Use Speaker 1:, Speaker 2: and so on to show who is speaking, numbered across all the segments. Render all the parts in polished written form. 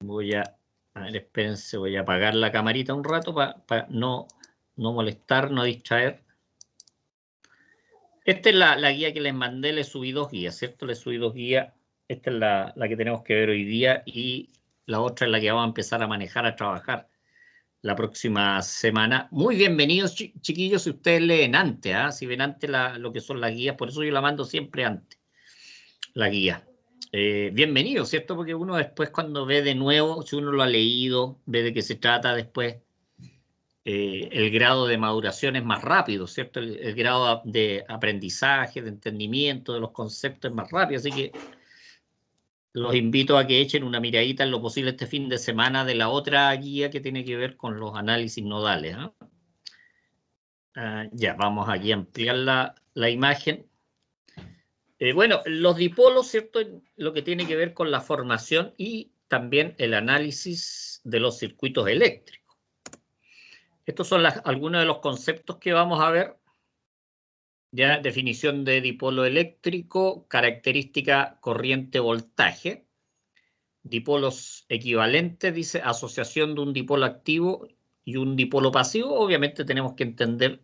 Speaker 1: ver, espérense, voy a apagar la camarita un rato para no molestar, no distraer. Esta es la guía que les mandé, les subí 2 guías, ¿cierto? Les subí 2 guías. Esta es la que tenemos que ver hoy día y la otra es la que vamos a empezar a manejar, a trabajar la próxima semana. Muy bienvenidos, chiquillos, si ustedes leen antes, si ven antes lo que son las guías, por eso yo la mando siempre antes, la guía. Bienvenidos, ¿cierto? Porque uno después cuando ve de nuevo, si uno lo ha leído, ve de qué se trata después, el grado de maduración es más rápido, ¿cierto? El grado de aprendizaje, de entendimiento de los conceptos es más rápido, así que los invito a que echen una miradita en lo posible este fin de semana de la otra guía que tiene que ver con los análisis nodales. Ya, vamos aquí a ampliar la imagen. Bueno, los dipolos, ¿cierto? Lo que tiene que ver con la formación y también el análisis de los circuitos eléctricos. Estos son algunos de los conceptos que vamos a ver. Ya, definición de dipolo eléctrico, característica corriente-voltaje. Dipolos equivalentes, dice asociación de un dipolo activo y un dipolo pasivo. Obviamente tenemos que entender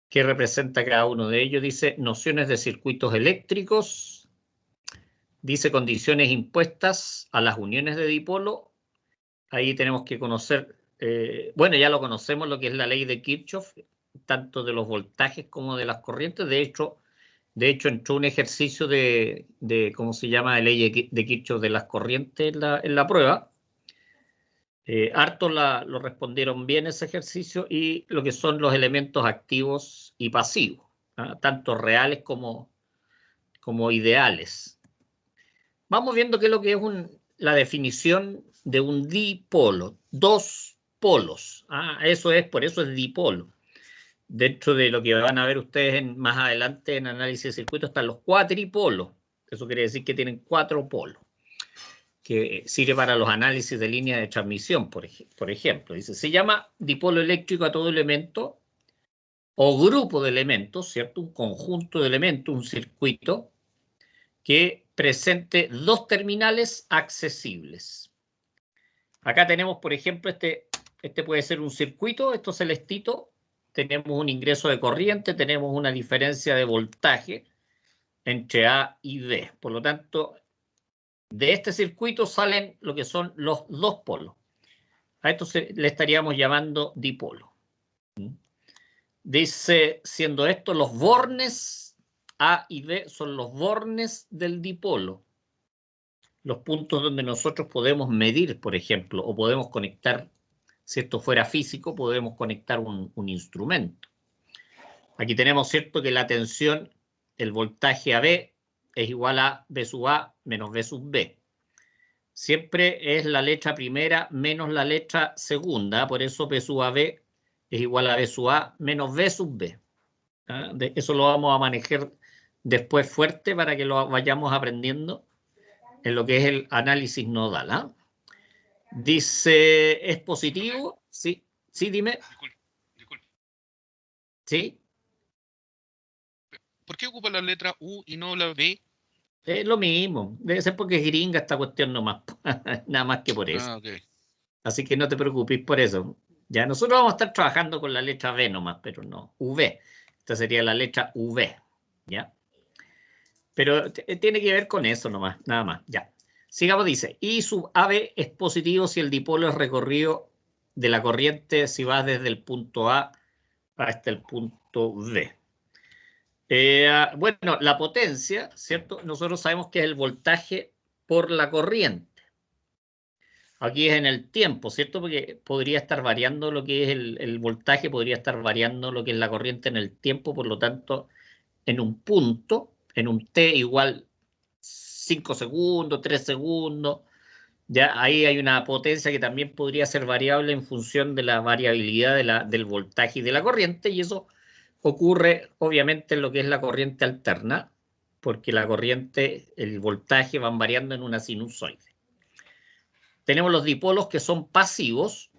Speaker 1: qué representa cada uno de ellos. Dice nociones de circuitos eléctricos. Dice condiciones impuestas a las uniones de dipolo. Ahí tenemos que conocer, bueno, ya lo conocemos, lo que es la ley de Kirchhoff, tanto de los voltajes como de las corrientes. De hecho entró un ejercicio de ¿cómo se llama? De ley de Kirchhoff de las corrientes en la prueba. Harto lo respondieron bien ese ejercicio y lo que son los elementos activos y pasivos, tanto reales como ideales. Vamos viendo qué es lo que es la definición de un dipolo. 2 polos. Por eso es dipolo. Dentro de lo que van a ver ustedes más adelante en análisis de circuitos están los cuatripolos. Eso quiere decir que tienen 4 polos, que sirve para los análisis de línea de transmisión, por ejemplo. Dice, se llama dipolo eléctrico a todo elemento o grupo de elementos, ¿cierto? Un conjunto de elementos, un circuito que presente 2 terminales accesibles. Acá tenemos, por ejemplo, este puede ser un circuito, esto celestito. Tenemos un ingreso de corriente, tenemos una diferencia de voltaje entre A y B. Por lo tanto, de este circuito salen lo que son los 2 polos. A esto le estaríamos llamando dipolo. Dice, siendo esto los bornes A y B son los bornes del dipolo. Los puntos donde nosotros podemos medir, por ejemplo, o podemos conectar, si esto fuera físico, podemos conectar un instrumento. Aquí tenemos, ¿cierto?, que la tensión, el voltaje AB es igual a B sub A menos B sub B. Siempre es la letra primera menos la letra segunda, por eso P sub AB es igual a B sub A menos B sub B. Eso lo vamos a manejar después fuerte para que lo vayamos aprendiendo en lo que es el análisis nodal. Dice, ¿es positivo? Sí, dime.
Speaker 2: Disculpe.
Speaker 1: Sí.
Speaker 2: ¿Por qué ocupa la letra U y no la B?
Speaker 1: Es lo mismo. Debe ser porque es gringa esta cuestión nomás. Nada más que por eso.
Speaker 2: Okay.
Speaker 1: Así que no te preocupes por eso. Ya nosotros vamos a estar trabajando con la letra B nomás, pero no. V. Esta sería la letra V. ¿Ya? Pero tiene que ver con eso nomás, nada más. Ya. Sigamos, dice. I sub AB es positivo si el dipolo es recorrido de la corriente si va desde el punto A hasta el punto B. Bueno, la potencia, ¿cierto? Nosotros sabemos que es el voltaje por la corriente. Aquí es en el tiempo, ¿cierto? Porque podría estar variando lo que es el voltaje, podría estar variando lo que es la corriente en el tiempo, por lo tanto, en un punto, en un t igual 5 segundos, 3 segundos, ya ahí hay una potencia que también podría ser variable en función de la variabilidad del voltaje y de la corriente, y eso ocurre obviamente en lo que es la corriente alterna, porque la corriente, el voltaje van variando en una sinusoide. Tenemos los dipolos que son pasivos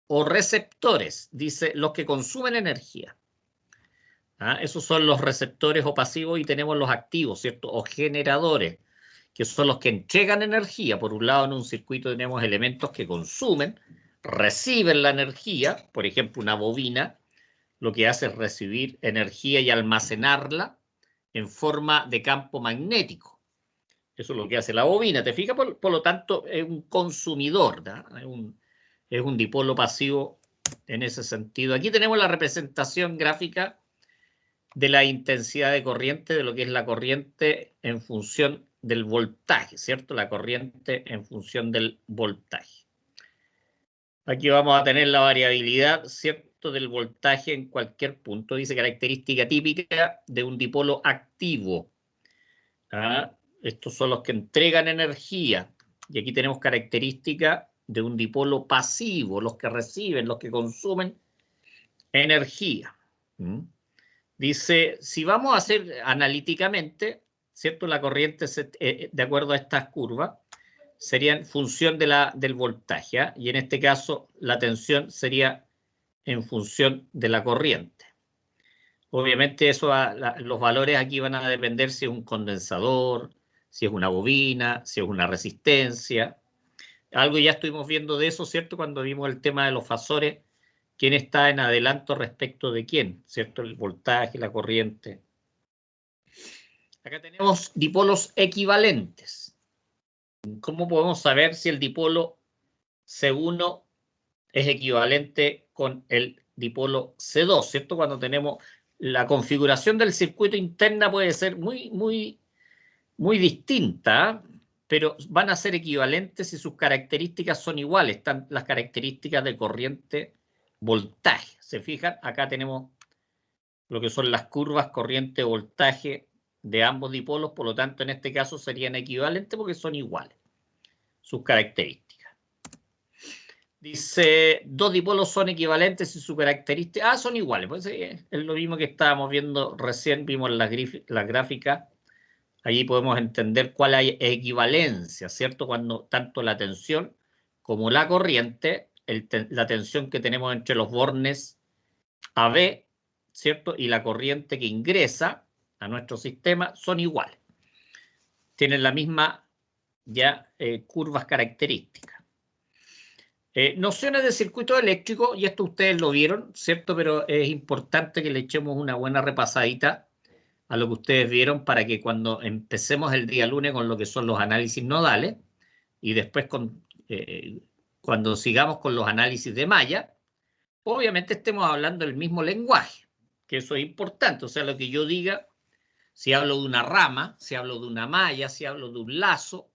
Speaker 1: o receptores, dice, los que consumen energía. Esos son los receptores o pasivos y tenemos los activos, ¿cierto? O generadores, que son los que entregan energía. Por un lado, en un circuito tenemos elementos que consumen, reciben la energía, por ejemplo, una bobina, lo que hace es recibir energía y almacenarla en forma de campo magnético. Eso es lo que hace la bobina, ¿te fijas? Por lo tanto, es un consumidor, ¿no? Es un dipolo pasivo en ese sentido. Aquí tenemos la representación gráfica de la intensidad de corriente, de lo que es la corriente en función del voltaje, ¿cierto? La corriente en función del voltaje. Aquí vamos a tener la variabilidad, ¿cierto?, del voltaje en cualquier punto. Dice característica típica de un dipolo activo. ¿Ah? Estos son los que entregan energía. Y aquí tenemos característica de un dipolo pasivo, los que reciben, los que consumen energía. Dice, si vamos a hacer analíticamente, ¿cierto? La corriente, de acuerdo a estas curvas, sería en función del voltaje, ¿eh? Y en este caso la tensión sería en función de la corriente. Obviamente los valores aquí van a depender si es un condensador, si es una bobina, si es una resistencia. Algo ya estuvimos viendo de eso, ¿cierto? Cuando vimos el tema de los fasores, quién está en adelanto respecto de quién, ¿cierto? El voltaje, la corriente. Acá tenemos dipolos equivalentes. ¿Cómo podemos saber si el dipolo C1 es equivalente con el dipolo C2, ¿cierto? Cuando tenemos la configuración del circuito interna puede ser muy distinta, pero van a ser equivalentes si sus características son iguales, están las características de corriente, voltaje. ¿Se fijan? Acá tenemos lo que son las curvas corriente, voltaje de ambos dipolos, por lo tanto en este caso serían equivalentes porque son iguales sus características. Dice, dos dipolos son equivalentes y sus características son iguales. Pues es lo mismo que estábamos viendo recién, vimos la gráfica. Allí podemos entender cuál hay equivalencia, ¿cierto? Cuando tanto la tensión como la corriente, la tensión que tenemos entre los bornes AB, ¿cierto? Y la corriente que ingresa a nuestro sistema son iguales. Tienen la misma curvas características. Nociones de circuito eléctrico, y esto ustedes lo vieron, ¿cierto? Pero es importante que le echemos una buena repasadita a lo que ustedes vieron para que cuando empecemos el día lunes con lo que son los análisis nodales y después cuando sigamos con los análisis de malla, obviamente estemos hablando el mismo lenguaje, que eso es importante. O sea, lo que yo diga, si hablo de una rama, si hablo de una malla, si hablo de un lazo,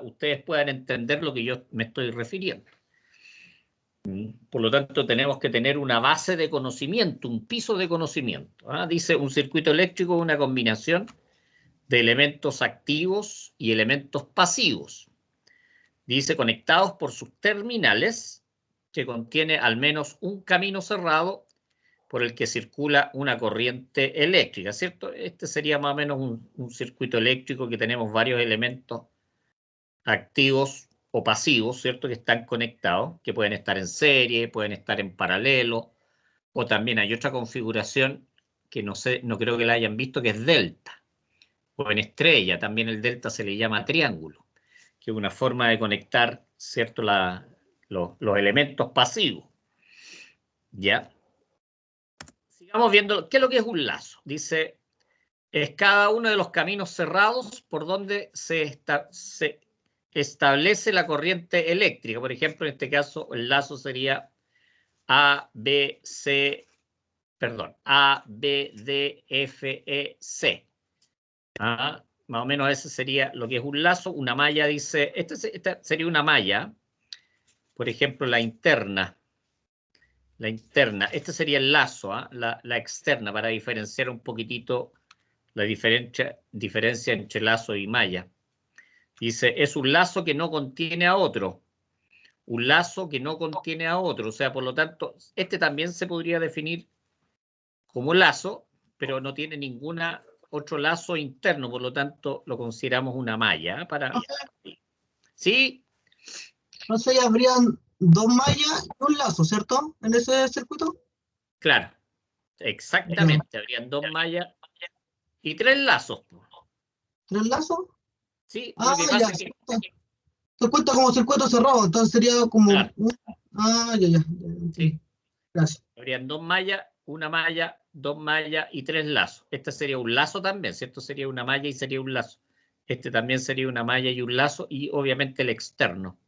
Speaker 1: ustedes puedan entender lo que yo me estoy refiriendo. Por lo tanto, tenemos que tener una base de conocimiento, un piso de conocimiento. Dice, un circuito eléctrico es una combinación de elementos activos y elementos pasivos. Dice, conectados por sus terminales, que contiene al menos un camino cerrado por el que circula una corriente eléctrica, ¿cierto? Este sería más o menos un circuito eléctrico que tenemos varios elementos activos o pasivos, ¿cierto? Que están conectados, que pueden estar en serie, pueden estar en paralelo, o también hay otra configuración que no sé, no creo que la hayan visto, que es delta, o en estrella, también el delta se le llama triángulo, que es una forma de conectar, ¿cierto? Los elementos pasivos. ¿Ya? Sigamos viendo, ¿qué es lo que es un lazo? Dice, es cada uno de los caminos cerrados por donde se establece la corriente eléctrica. Por ejemplo, en este caso, el lazo sería A, B, D, F, E, C. Más o menos ese sería lo que es un lazo. Una malla dice, esta sería una malla, por ejemplo, la interna. La interna, este sería el lazo, la externa, para diferenciar un poquitito la diferencia entre lazo y malla. Dice, es un lazo que no contiene a otro. Un lazo que no contiene a otro. O sea, por lo tanto, este también se podría definir como lazo, pero no tiene ninguna otro lazo interno. Por lo tanto, lo consideramos una malla. ¿Sí?
Speaker 3: Entonces ya habrían dos mallas y un lazo, ¿cierto? En ese circuito.
Speaker 1: Claro, exactamente. Habrían dos mallas y tres lazos.
Speaker 3: ¿Tres lazos?
Speaker 1: Sí,
Speaker 3: Ah,
Speaker 1: lo que
Speaker 3: ya.
Speaker 1: pasa es que,
Speaker 3: Se cuenta como circuito cerrado, entonces sería como
Speaker 1: claro,
Speaker 3: Ah, ya, entiendo.
Speaker 1: sí,
Speaker 3: Gracias.
Speaker 1: habrían dos mallas, una malla, dos mallas y tres lazos. Este sería un lazo también, ¿cierto? Sería una malla y sería un lazo. Este también sería una malla y un lazo y obviamente el externo.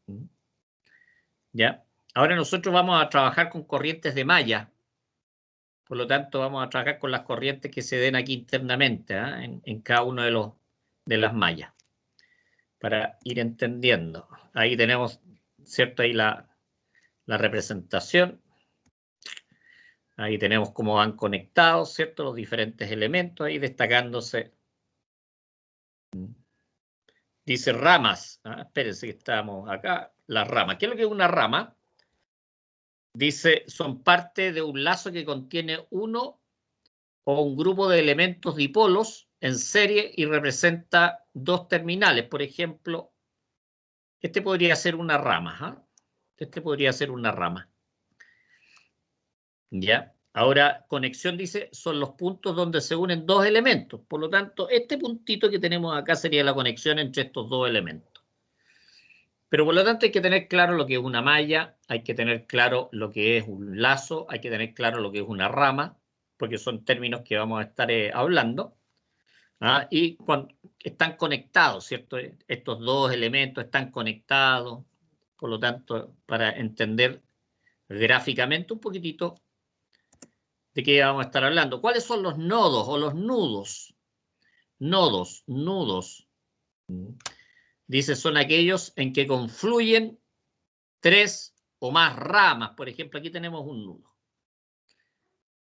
Speaker 1: ¿Ya? Ahora nosotros vamos a trabajar con corrientes de malla. Por lo tanto, vamos a trabajar con las corrientes que se den aquí internamente, ¿eh? en cada uno de las mallas. Para ir entendiendo. Ahí tenemos, ¿cierto? Ahí la representación. Ahí tenemos cómo van conectados, ¿cierto? Los diferentes elementos ahí destacándose. Dice ramas. Espérense que estamos acá. Las ramas. ¿Qué es lo que es una rama? Dice, son parte de un lazo que contiene uno o un grupo de elementos dipolos en serie y representa dos terminales. Por ejemplo, este podría ser una rama. Este podría ser una rama. ¿Ya? Ahora, conexión dice, son los puntos donde se unen dos elementos. Por lo tanto, este puntito que tenemos acá sería la conexión entre estos dos elementos. Pero por lo tanto hay que tener claro lo que es una malla, hay que tener claro lo que es un lazo, hay que tener claro lo que es una rama, porque son términos que vamos a estar hablando. Y cuando están conectados, ¿cierto? Estos dos elementos están conectados. Por lo tanto, para entender gráficamente un poquitito de qué vamos a estar hablando. ¿Cuáles son los nodos o los nudos? Nudos. Dice, son aquellos en que confluyen tres o más ramas. Por ejemplo, aquí tenemos un nudo.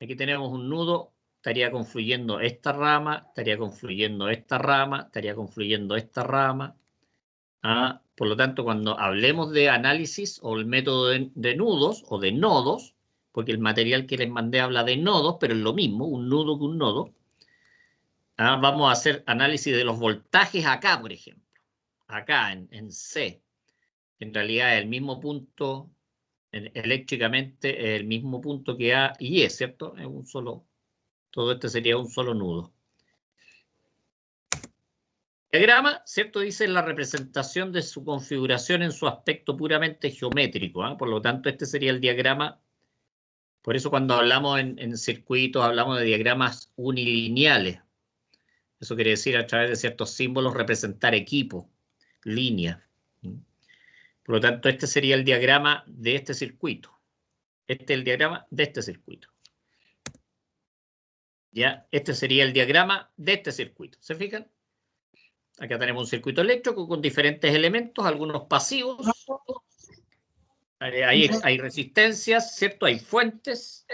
Speaker 1: Aquí tenemos un nudo, estaría confluyendo esta rama, estaría confluyendo esta rama, estaría confluyendo esta rama. Por lo tanto, cuando hablemos de análisis o el método de nudos o de nodos, porque el material que les mandé habla de nodos, pero es lo mismo, un nudo que un nodo. Vamos a hacer análisis de los voltajes acá, por ejemplo. Acá en C. En realidad es el mismo punto, eléctricamente es el mismo punto que A y E, ¿cierto? Es un solo, todo este sería un solo nudo. Diagrama, ¿cierto? Dice la representación de su configuración en su aspecto puramente geométrico. Por lo tanto, este sería el diagrama. Por eso cuando hablamos en circuitos, hablamos de diagramas unilineales. Eso quiere decir a través de ciertos símbolos representar equipo, línea. Por lo tanto, este sería el diagrama de este circuito. Este es el diagrama de este circuito. ¿Ya? Este sería el diagrama de este circuito. ¿Se fijan? Acá tenemos un circuito eléctrico con diferentes elementos, algunos pasivos. Hay resistencias, ¿cierto? Hay fuentes.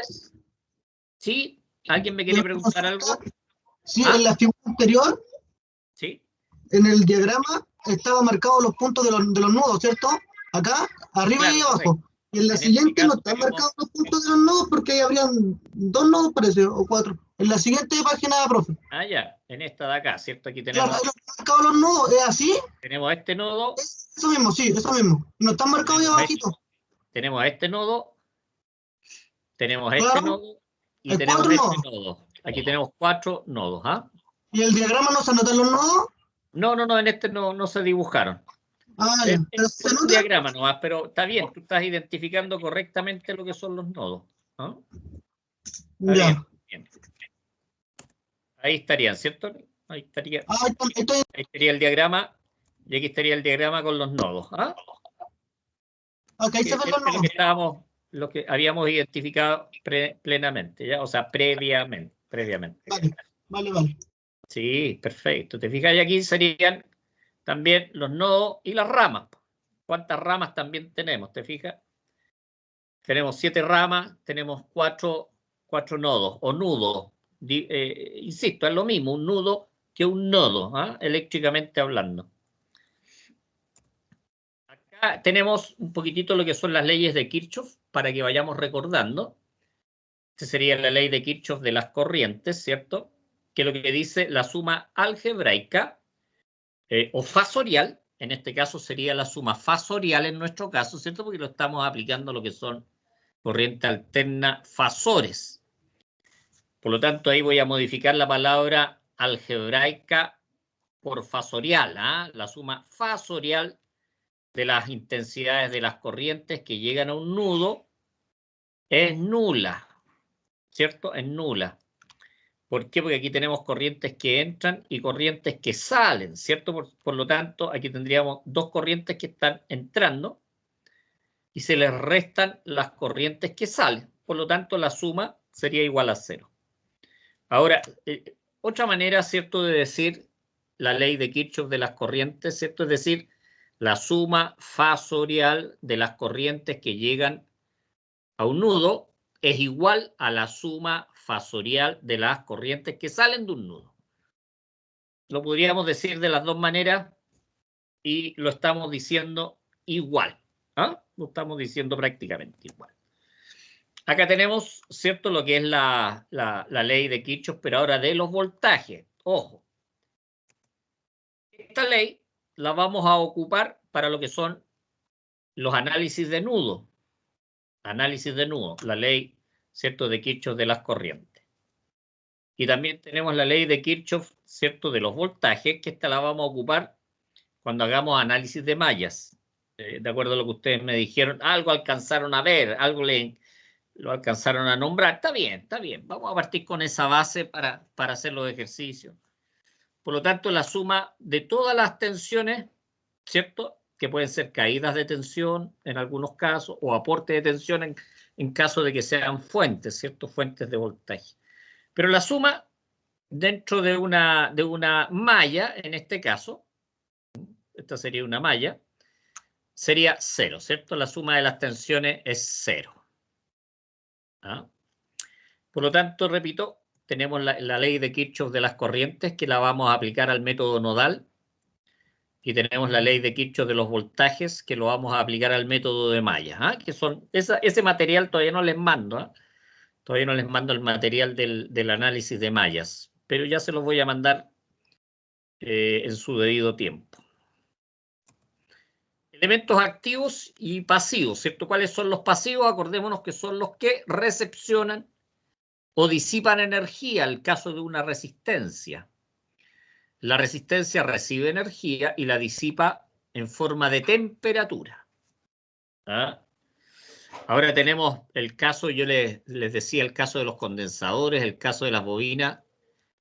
Speaker 1: ¿Sí? ¿Alguien me quiere preguntar algo?
Speaker 3: Sí, en la figura anterior,
Speaker 1: ¿Sí?
Speaker 3: en el diagrama, estaban marcados los puntos de los nudos, ¿cierto? Acá, arriba
Speaker 1: Claro,
Speaker 3: y abajo.
Speaker 1: correcto.
Speaker 3: Y en la
Speaker 1: En este
Speaker 3: siguiente no
Speaker 1: caso
Speaker 3: están
Speaker 1: tenemos-
Speaker 3: marcados los puntos de los nodos porque ahí habrían dos nodos, parece, o cuatro. En la siguiente página, profe.
Speaker 1: ya, en esta de acá, ¿cierto? Aquí
Speaker 3: Claro,
Speaker 1: tenemos,
Speaker 3: ahí están marcados los nodos, ¿es así?
Speaker 1: tenemos este nodo,
Speaker 3: Eso mismo, sí, eso mismo. No están marcados ahí abajito.
Speaker 1: tenemos este nodo, tenemos este
Speaker 3: Claro,
Speaker 1: nodo y
Speaker 3: hay
Speaker 1: tenemos
Speaker 3: cuatro
Speaker 1: este
Speaker 3: nodos.
Speaker 1: nodo. Aquí tenemos 4 nodos.
Speaker 3: ¿Y el diagrama no se anotan los nodos?
Speaker 1: No, en este no se dibujaron.
Speaker 3: Ah, ya. ¿Pero
Speaker 1: Es
Speaker 3: se
Speaker 1: un
Speaker 3: anotan?
Speaker 1: diagrama nomás, pero está bien, tú estás identificando correctamente lo que son los nodos. Está
Speaker 3: Ya.
Speaker 1: bien. Ahí estarían, ¿cierto? Ahí estaría,
Speaker 3: Ah, estoy.
Speaker 1: ahí estaría el diagrama y aquí estaría el diagrama con los nodos.
Speaker 3: Ok, ahí se ven los
Speaker 1: Es
Speaker 3: nodos.
Speaker 1: lo que habíamos identificado plenamente, ¿ya? O sea, previamente.
Speaker 3: Vale.
Speaker 1: Sí, perfecto. Te fijas, y aquí serían también los nodos y las ramas. ¿Cuántas ramas también tenemos? ¿Te fijas? Tenemos 7 ramas, tenemos 4 nodos o nudos. Insisto, es lo mismo un nudo que un nodo, eléctricamente hablando. Acá tenemos un poquitito lo que son las leyes de Kirchhoff para que vayamos recordando. Esta sería la ley de Kirchhoff de las corrientes, ¿cierto? Que es lo que dice la suma algebraica o fasorial. En este caso sería la suma fasorial en nuestro caso, ¿cierto? Porque lo estamos aplicando a lo que son corriente alterna fasores. Por lo tanto, ahí voy a modificar la palabra algebraica por fasorial, ¿ah? La suma fasorial de las intensidades de las corrientes que llegan a un nudo es nula, ¿cierto? Es nula. ¿Por qué? Porque aquí tenemos corrientes que entran y corrientes que salen, ¿cierto? Por lo tanto, aquí tendríamos dos corrientes que están entrando y se les restan las corrientes que salen. Por lo tanto, la suma sería igual a 0. Ahora, otra manera, ¿cierto?, de decir la ley de Kirchhoff de las corrientes, ¿cierto? Es decir, la suma fasorial de las corrientes que llegan a un nudo es igual a la suma fasorial de las corrientes que salen de un nudo. Lo podríamos decir de las dos maneras y lo estamos diciendo igual. ¿Ah? Lo estamos diciendo prácticamente igual. Acá tenemos, ¿cierto?, lo que es la ley de Kirchhoff, pero ahora de los voltajes. Ojo. Esta ley la vamos a ocupar para lo que son los análisis de nudo. Análisis de nudo, la ley, ¿cierto?, de Kirchhoff de las corrientes. Y también tenemos la ley de Kirchhoff, ¿cierto?, de los voltajes, que esta la vamos a ocupar cuando hagamos análisis de mallas. De acuerdo a lo que ustedes me dijeron, algo alcanzaron a ver, algo lo alcanzaron a nombrar. Está bien, está bien. Vamos a partir con esa base para hacer los ejercicios. Por lo tanto, la suma de todas las tensiones, ¿cierto?, que pueden ser caídas de tensión en algunos casos o aporte de tensión en caso de que sean fuentes, ¿cierto?, fuentes de voltaje. Pero la suma dentro de una malla, en este caso, esta sería una malla, sería 0, ¿cierto? La suma de las tensiones es 0. ¿Ah? Por lo tanto, repito, tenemos la ley de Kirchhoff de las corrientes que la vamos a aplicar al método nodal y tenemos la ley de Kirchhoff de los voltajes que lo vamos a aplicar al método de malla. ¿Ah? Que son ese material todavía no les mando. ¿Ah? Todavía no les mando el material del análisis de mallas, pero ya se los voy a mandar en su debido tiempo. Elementos activos y pasivos, ¿cierto? ¿Cuáles son los pasivos? Acordémonos que son los que recepcionan o disipan energía, el caso de una resistencia. La resistencia recibe energía y la disipa en forma de temperatura. ¿Ah? Ahora tenemos el caso, yo les decía, el caso de los condensadores, el caso de las bobinas,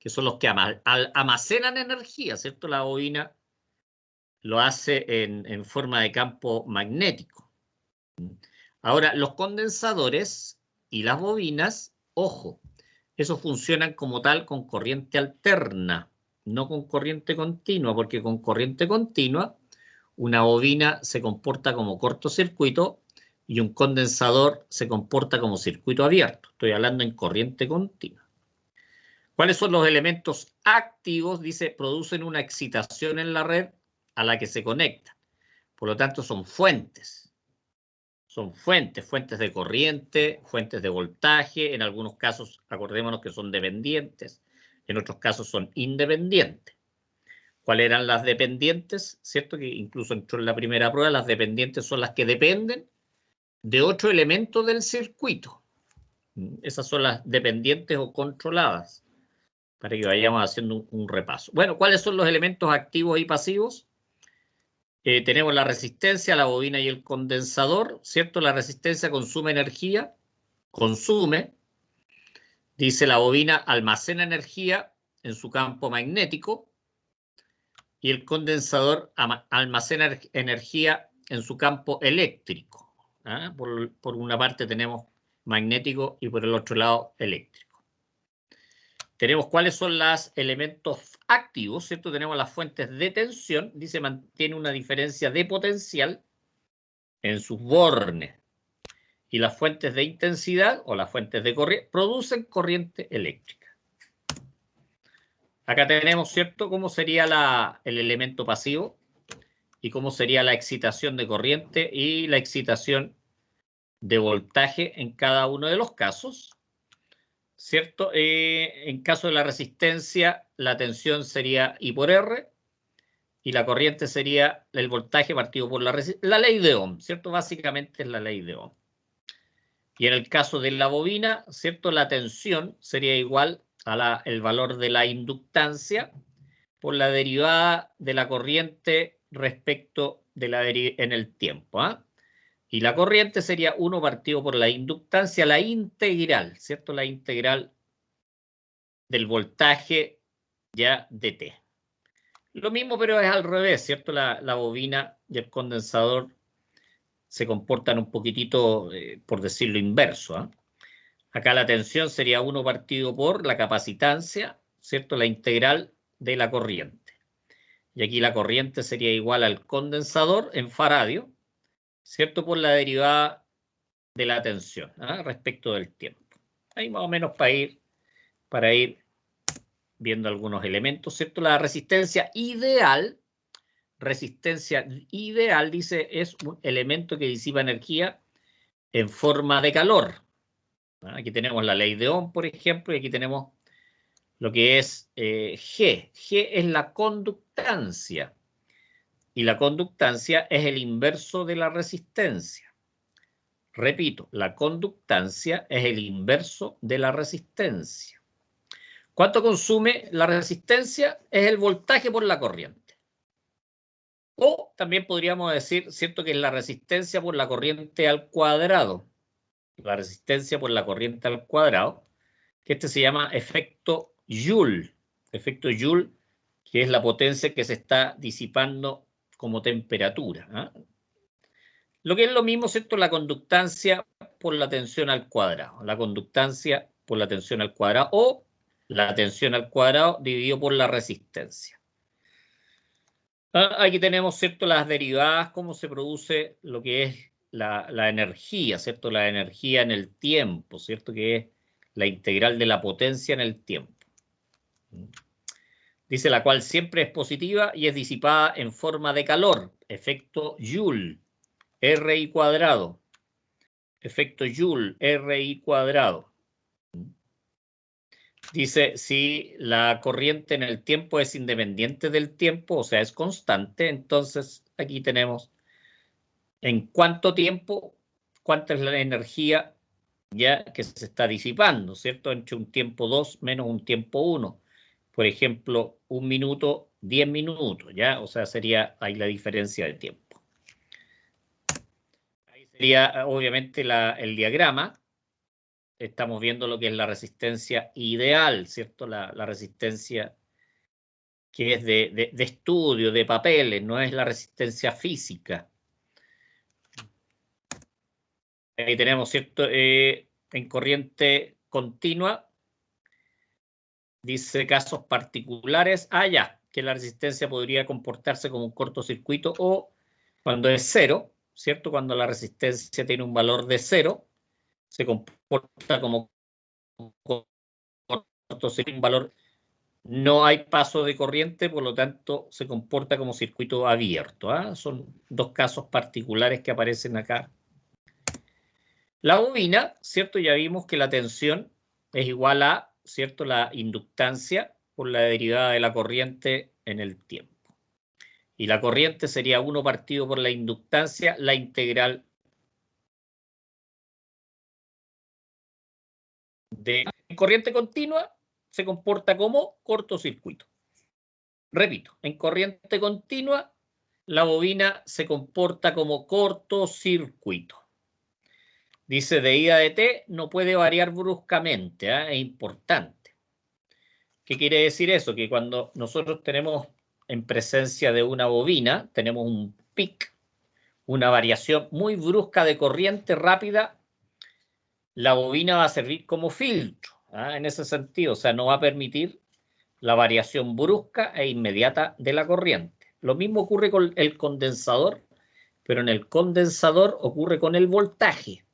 Speaker 1: que son los que almacenan energía, ¿cierto? La bobina lo hace en forma de campo magnético. Ahora, los condensadores y las bobinas, ojo, esos funcionan como tal con corriente alterna, no con corriente continua, porque con corriente continua una bobina se comporta como cortocircuito y un condensador se comporta como circuito abierto. Estoy hablando en corriente continua. ¿Cuáles son los elementos activos? Dice, producen una excitación en la red a la que se conectan. Por lo tanto, son fuentes. Son fuentes de corriente, fuentes de voltaje. En algunos casos, acordémonos que son dependientes. En otros casos son independientes. ¿Cuáles eran las dependientes? ¿Cierto? Que incluso entró en la primera prueba, las dependientes son las que dependen de otro elemento del circuito. Esas son las dependientes o controladas, para que vayamos haciendo un repaso. Bueno, ¿cuáles son los elementos activos y pasivos? Tenemos la resistencia, la bobina y el condensador, ¿cierto? La resistencia consume energía, dice la bobina, almacena energía en su campo magnético y el condensador almacena energía en su campo eléctrico. ¿Ah? Por una parte tenemos magnético y por el otro lado eléctrico. Tenemos cuáles son los elementos activos, ¿cierto? Tenemos las fuentes de tensión, dice mantiene una diferencia de potencial en sus bornes. Y las fuentes de intensidad o las fuentes de corriente producen corriente eléctrica. Acá tenemos, ¿cierto?, cómo sería el elemento pasivo y cómo sería la excitación de corriente y la excitación de voltaje en cada uno de los casos. ¿Cierto? En caso de la resistencia, la tensión sería I por R y la corriente sería el voltaje partido por la ley de Ohm, ¿cierto? Básicamente es la ley de Ohm. Y en el caso de la bobina, ¿cierto? La tensión sería igual a el valor de la inductancia por la derivada de la corriente respecto de la en el tiempo. Y la corriente sería 1 partido por la inductancia, la integral, ¿cierto? La integral del voltaje ya de T. Lo mismo, pero es al revés, ¿cierto? La bobina y el condensador se comportan un poquitito, por decirlo, inverso. Acá la tensión sería 1 partido por la capacitancia, ¿cierto? La integral de la corriente. Y aquí la corriente sería igual al condensador en faradio, ¿cierto? Por la derivada de la tensión respecto del tiempo. Ahí más o menos para ir viendo algunos elementos, ¿cierto? La resistencia ideal, dice, es un elemento que disipa energía en forma de calor. Aquí tenemos la ley de Ohm, por ejemplo, y aquí tenemos lo que es G. G es la conductancia. Y la conductancia es el inverso de la resistencia. Repito, la conductancia es el inverso de la resistencia. ¿Cuánto consume la resistencia? Es el voltaje por la corriente. O también podríamos decir, ¿cierto?, que es la resistencia por la corriente al cuadrado. La resistencia por la corriente al cuadrado, que este se llama efecto Joule. Efecto Joule, que es la potencia que se está disipando como temperatura. Lo que es lo mismo, ¿cierto?, la conductancia por la tensión al cuadrado. La conductancia por la tensión al cuadrado o la tensión al cuadrado dividido por la resistencia. Aquí tenemos, ¿cierto?, las derivadas, cómo se produce lo que es la energía, ¿cierto? La energía en el tiempo, ¿cierto? Que es la integral de la potencia en el tiempo. Dice la cual siempre es positiva y es disipada en forma de calor. Efecto Joule, RI cuadrado. Efecto Joule, RI cuadrado. Dice, si la corriente en el tiempo es independiente del tiempo, o sea, es constante, entonces aquí tenemos en cuánto tiempo, cuánta es la energía ya que se está disipando, ¿cierto? Entre un tiempo 2 menos un tiempo 1. Por ejemplo, 1 minuto, 10 minutos, ¿ya? O sea, sería ahí la diferencia de tiempo. Ahí sería, obviamente, el diagrama. Estamos viendo lo que es la resistencia ideal, ¿cierto? La resistencia que es de estudio, de papeles, no es la resistencia física. Ahí tenemos, ¿cierto? En corriente continua, dice casos particulares. Ya, que la resistencia podría comportarse como un cortocircuito o cuando es cero, ¿cierto? Cuando la resistencia tiene un valor de 0, se comporta como cortocircuito, un valor. No hay paso de corriente, por lo tanto se comporta como circuito abierto. Son 2 casos particulares que aparecen acá. La bobina, ¿cierto? Ya vimos que la tensión es igual a, ¿cierto?, la inductancia por la derivada de la corriente en el tiempo. Y la corriente sería 1 partido por la inductancia, la integral de corriente continua se comporta como cortocircuito. Repito, en corriente continua, la bobina se comporta como cortocircuito. Dice, de ida de T no puede variar bruscamente, es importante. ¿Qué quiere decir eso? Que cuando nosotros tenemos en presencia de una bobina, tenemos un pic, una variación muy brusca de corriente rápida, la bobina va a servir como filtro, en ese sentido, o sea, no va a permitir la variación brusca e inmediata de la corriente. Lo mismo ocurre con el condensador, pero en el condensador ocurre con el voltaje.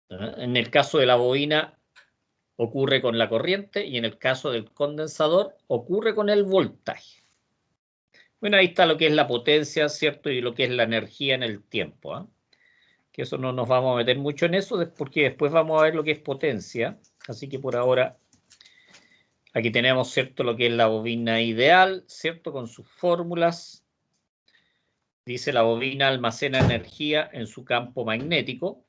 Speaker 1: En el caso de la bobina ocurre con la corriente y en el caso del condensador ocurre con el voltaje. Bueno, ahí está lo que es la potencia, ¿cierto? Y lo que es la energía en el tiempo. Que eso no nos vamos a meter mucho en eso, porque después vamos a ver lo que es potencia. Así que por ahora, aquí tenemos, ¿cierto?, lo que es la bobina ideal, ¿cierto?, con sus fórmulas. Dice, la bobina almacena energía en su campo magnético.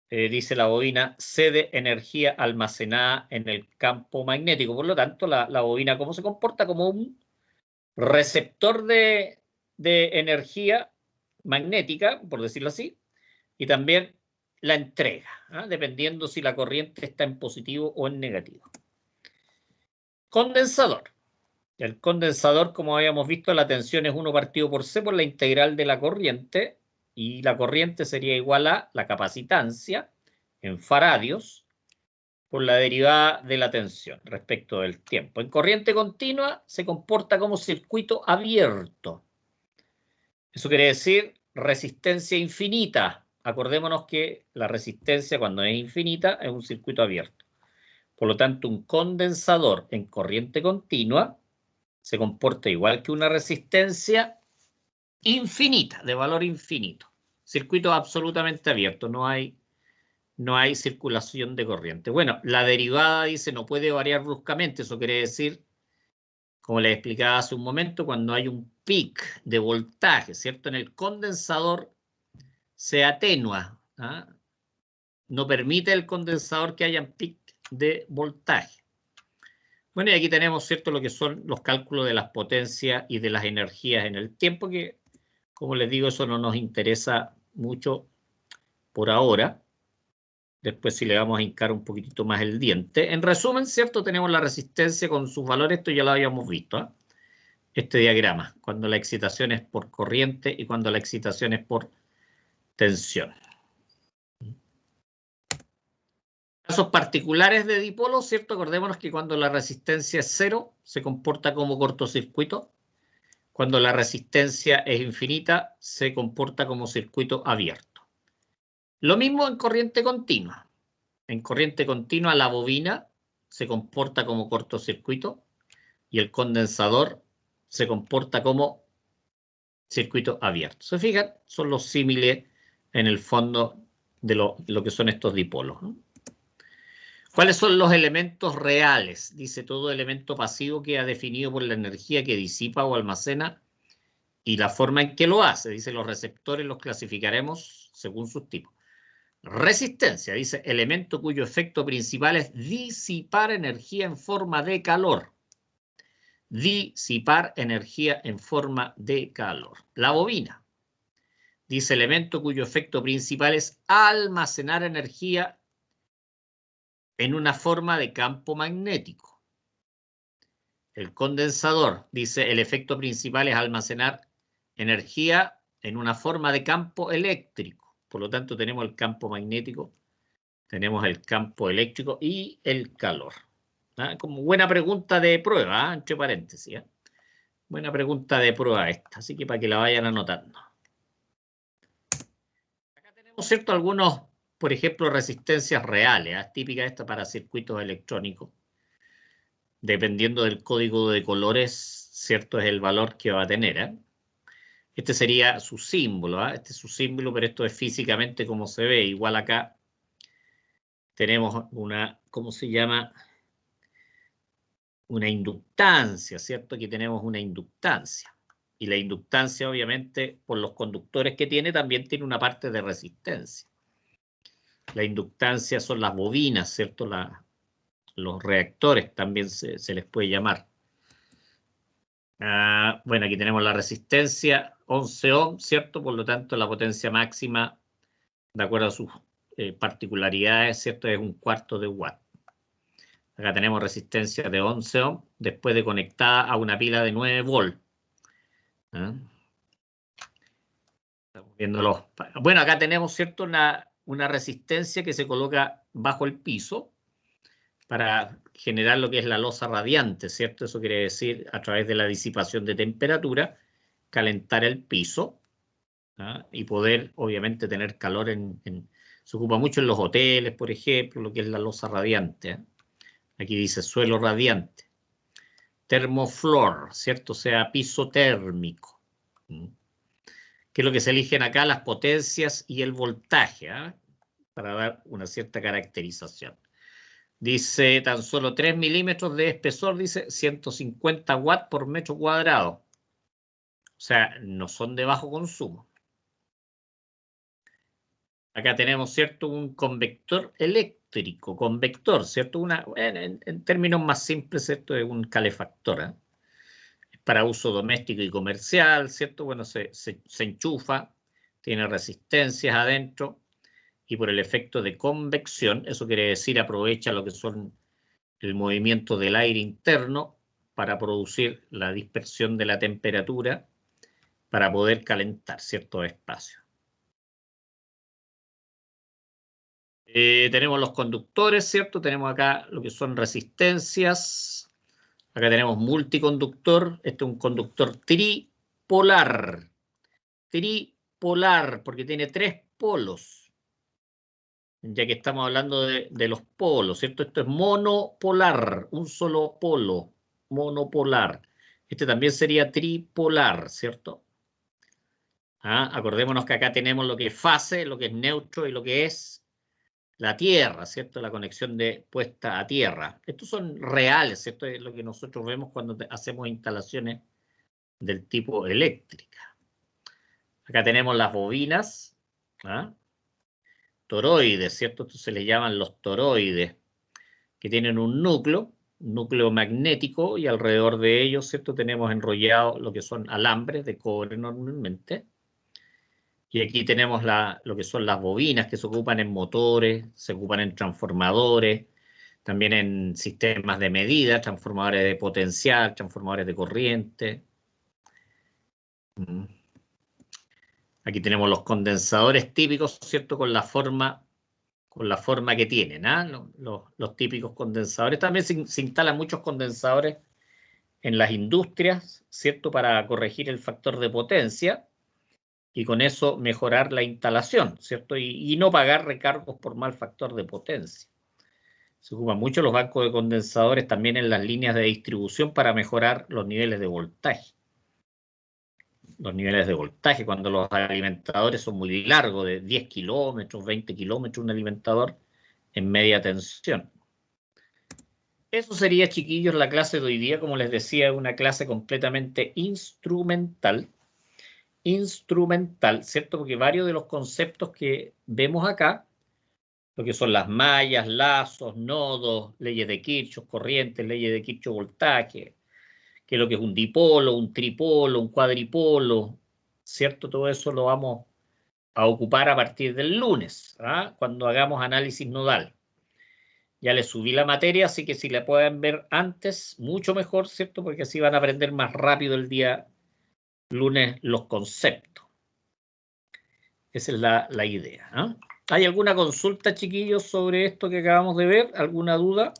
Speaker 1: dice la bobina, cede energía almacenada en el campo magnético. Por lo tanto, la bobina, ¿cómo se comporta? Como un receptor de energía magnética, por decirlo así, y también la entrega, dependiendo si la corriente está en positivo o en negativo. Condensador. El condensador, como habíamos visto, la tensión es 1 partido por C por la integral de la corriente, y la corriente sería igual a la capacitancia en faradios por la derivada de la tensión respecto del tiempo. En corriente continua se comporta como circuito abierto. Eso quiere decir resistencia infinita. Acordémonos que la resistencia, cuando es infinita, es un circuito abierto. Por lo tanto, un condensador en corriente continua se comporta igual que una resistencia infinita, de valor infinito. Circuito absolutamente abierto, no hay circulación de corriente. Bueno, la derivada dice no puede variar bruscamente. Eso quiere decir, como les explicaba hace un momento, cuando hay un pic de voltaje, ¿cierto? En el condensador se atenúa, no permite el condensador que haya un pic de voltaje. Bueno, y aquí tenemos, ¿cierto?, lo que son los cálculos de las potencias y de las energías en el tiempo, que, como les digo, eso no nos interesa mucho por ahora. Después sí le vamos a hincar un poquitito más el diente. En resumen, ¿cierto?, tenemos la resistencia con sus valores, esto ya lo habíamos visto, este diagrama, cuando la excitación es por corriente y cuando la excitación es por tensión. Casos particulares de dipolos, ¿cierto? Acordémonos que cuando la resistencia es 0, se comporta como cortocircuito. Cuando la resistencia es infinita, se comporta como circuito abierto. Lo mismo en corriente continua. En corriente continua, la bobina se comporta como cortocircuito y el condensador se comporta como circuito abierto. ¿Se fijan? Son los símiles en el fondo de lo que son estos dipolos, ¿no? ¿Cuáles son los elementos reales? Dice, todo elemento pasivo queda definido por la energía que disipa o almacena y la forma en que lo hace. Dice, los receptores los clasificaremos según sus tipos. Resistencia, dice, elemento cuyo efecto principal es disipar energía en forma de calor. Disipar energía en forma de calor. La bobina, dice, elemento cuyo efecto principal es almacenar energía en una forma de campo magnético. El condensador, dice, el efecto principal es almacenar energía en una forma de campo eléctrico. Por lo tanto, tenemos el campo magnético, tenemos el campo eléctrico y el calor. Como buena pregunta de prueba, entre paréntesis. Buena pregunta de prueba esta, así que para que la vayan anotando. Acá tenemos, ¿cierto?, algunos, por ejemplo, resistencias reales, típicas esta para circuitos electrónicos. Dependiendo del código de colores, ¿cierto?, es el valor que va a tener. Este sería su símbolo, este es su símbolo, pero esto es físicamente como se ve. Igual acá tenemos una, ¿cómo se llama? Una inductancia, ¿cierto? Aquí tenemos una inductancia. Y la inductancia, obviamente, por los conductores que tiene, también tiene una parte de resistencia. La inductancia son las bobinas, ¿cierto? Los reactores también se les puede llamar. Bueno, aquí tenemos la resistencia, 11 ohms, ¿cierto? Por lo tanto, la potencia máxima, de acuerdo a sus particularidades, ¿cierto?, es 1/4 de watt. Acá tenemos resistencia de 11 ohms, después de conectada a una pila de 9 volts. Estamos viéndolo. Bueno, acá tenemos, ¿cierto?, una resistencia que se coloca bajo el piso para generar lo que es la losa radiante, ¿cierto? Eso quiere decir, a través de la disipación de temperatura, calentar el piso, y poder, obviamente, tener calor se ocupa mucho en los hoteles, por ejemplo, lo que es la losa radiante. Aquí dice suelo radiante. Termoflor, ¿cierto? O sea, piso térmico. ¿Qué es lo que se eligen acá? Las potencias y el voltaje, para dar una cierta caracterización. Dice, tan solo 3 milímetros de espesor, dice 150 watts por metro cuadrado. O sea, no son de bajo consumo. Acá tenemos, ¿cierto?, un convector eléctrico, convector, ¿cierto? En términos más simples, ¿cierto?, es un calefactor, ¿eh? Para uso doméstico y comercial, ¿cierto? Bueno, se enchufa, tiene resistencias adentro y por el efecto de convección, eso quiere decir aprovecha lo que son el movimiento del aire interno para producir la dispersión de la temperatura para poder calentar ciertos espacios. Tenemos los conductores, ¿cierto? Tenemos acá lo que son resistencias. Acá tenemos multiconductor. Este es un conductor tripolar. Tripolar, porque tiene 3 polos. Ya que estamos hablando de los polos, ¿cierto? Esto es monopolar, un solo polo, monopolar. Este también sería tripolar, ¿cierto? Acordémonos que acá tenemos lo que es fase, lo que es neutro y lo que es la tierra, ¿cierto? La conexión de puesta a tierra. Estos son reales, ¿cierto? Es lo que nosotros vemos cuando hacemos instalaciones del tipo eléctrica. Acá tenemos las bobinas, toroides, ¿cierto? Estos se les llaman los toroides, que tienen un núcleo magnético, y alrededor de ellos, ¿cierto?, tenemos enrollado lo que son alambres de cobre normalmente. Y aquí tenemos lo que son las bobinas, que se ocupan en motores, se ocupan en transformadores, también en sistemas de medida, transformadores de potencial, transformadores de corriente. Aquí tenemos los condensadores típicos, ¿cierto?, con la forma que tienen, los típicos condensadores. También se instalan muchos condensadores en las industrias, ¿cierto?, para corregir el factor de potencia y con eso mejorar la instalación, ¿cierto? Y no pagar recargos por mal factor de potencia. Se ocupan mucho los bancos de condensadores también en las líneas de distribución para mejorar los niveles de voltaje. Cuando los alimentadores son muy largos, de 10 kilómetros, 20 kilómetros, un alimentador en media tensión. Eso sería, chiquillos, la clase de hoy día. Como les decía, una clase completamente instrumental, ¿cierto? Porque varios de los conceptos que vemos acá, lo que son las mallas, lazos, nodos, leyes de Kirchhoff, corrientes, leyes de Kirchhoff, voltaje, que es lo que es un dipolo, un tripolo, un cuadripolo, ¿cierto? Todo eso lo vamos a ocupar a partir del lunes, cuando hagamos análisis nodal. Ya les subí la materia, así que si la pueden ver antes, mucho mejor, ¿cierto? Porque así van a aprender más rápido el día lunes los conceptos. Esa es la idea. ¿Hay alguna consulta, chiquillos, sobre esto que acabamos de ver? ¿Alguna duda?